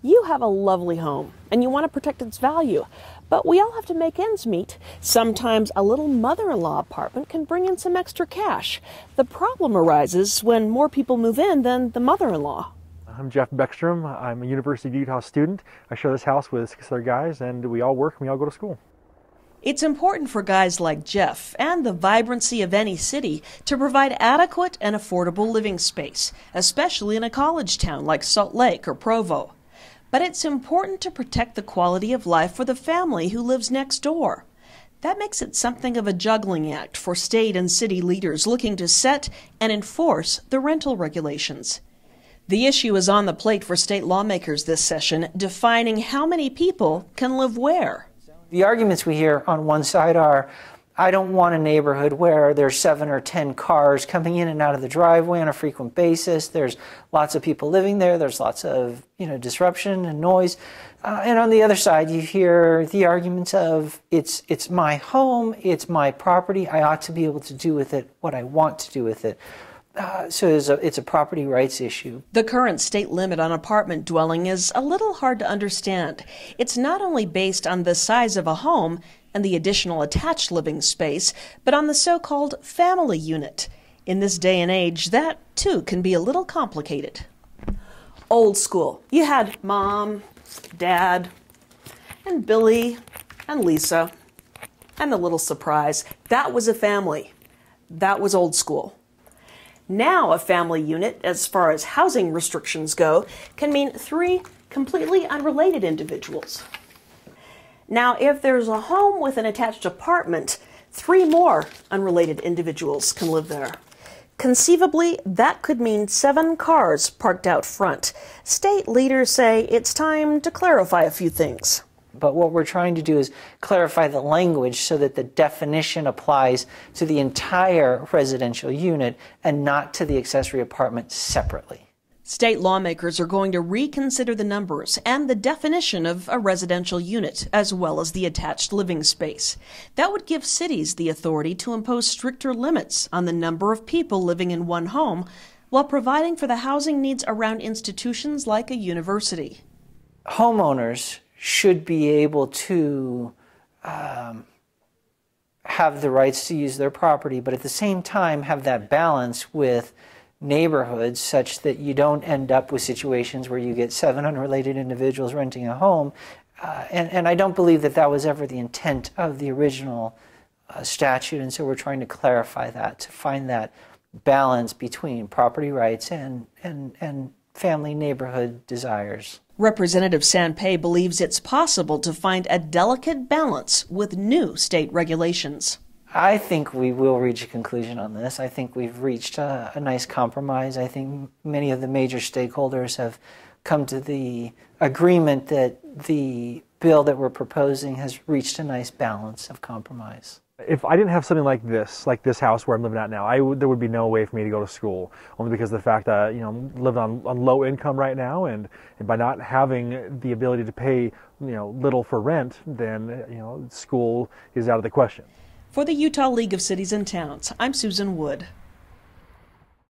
You have a lovely home, and you want to protect its value, but we all have to make ends meet. Sometimes a little mother-in-law apartment can bring in some extra cash. The problem arises when more people move in than the mother-in-law. I'm Jeff Beckstrom. I'm a University of Utah student. I share this house with 6 other guys, and we all work and we all go to school. It's important for guys like Jeff and the vibrancy of any city to provide adequate and affordable living space, especially in a college town like Salt Lake or Provo. But it's important to protect the quality of life for the family who lives next door. That makes it something of a juggling act for state and city leaders looking to set and enforce the rental regulations. The issue is on the plate for state lawmakers this session, defining how many people can live where. The arguments we hear on one side are, I don't want a neighborhood where there's 7 or 10 cars coming in and out of the driveway on a frequent basis. There's lots of people living there. There's lots of disruption and noise. And on the other side, you hear the arguments of, it's my home, it's my property. I ought to be able to do with it what I want to do with it. So it's a property rights issue. The current state limit on apartment dwelling is a little hard to understand. It's not only based on the size of a home and the additional attached living space, but on the so-called family unit. In this day and age, that too can be a little complicated. Old school. You had Mom, Dad, and Billy, and Lisa, and the little surprise. That was a family. That was old school. Now a family unit, as far as housing restrictions go, can mean 3 completely unrelated individuals. Now, if there's a home with an attached apartment, 3 more unrelated individuals can live there. Conceivably, that could mean 7 cars parked out front. State leaders say it's time to clarify a few things. But what we're trying to do is clarify the language so that the definition applies to the entire residential unit and not to the accessory apartment separately. State lawmakers are going to reconsider the numbers and the definition of a residential unit, as well as the attached living space. That would give cities the authority to impose stricter limits on the number of people living in one home, while providing for the housing needs around institutions like a university. Homeowners should be able to have the rights to use their property, but at the same time have that balance with neighborhoods such that you don't end up with situations where you get 7 unrelated individuals renting a home. And I don't believe that that was ever the intent of the original statute, and so we're trying to clarify that, to find that balance between property rights and family neighborhood desires. Representative Sanpei believes it's possible to find a delicate balance with new state regulations. I think we will reach a conclusion on this. I think we've reached a nice compromise. I think many of the major stakeholders have come to the agreement that the bill that we're proposing has reached a nice balance of compromise. If I didn't have something like this house where I'm living at now, there would be no way for me to go to school, only because of the fact that I'm living on low income right now, and by not having the ability to pay little for rent, then school is out of the question. For the Utah League of Cities and Towns, I'm Susan Wood.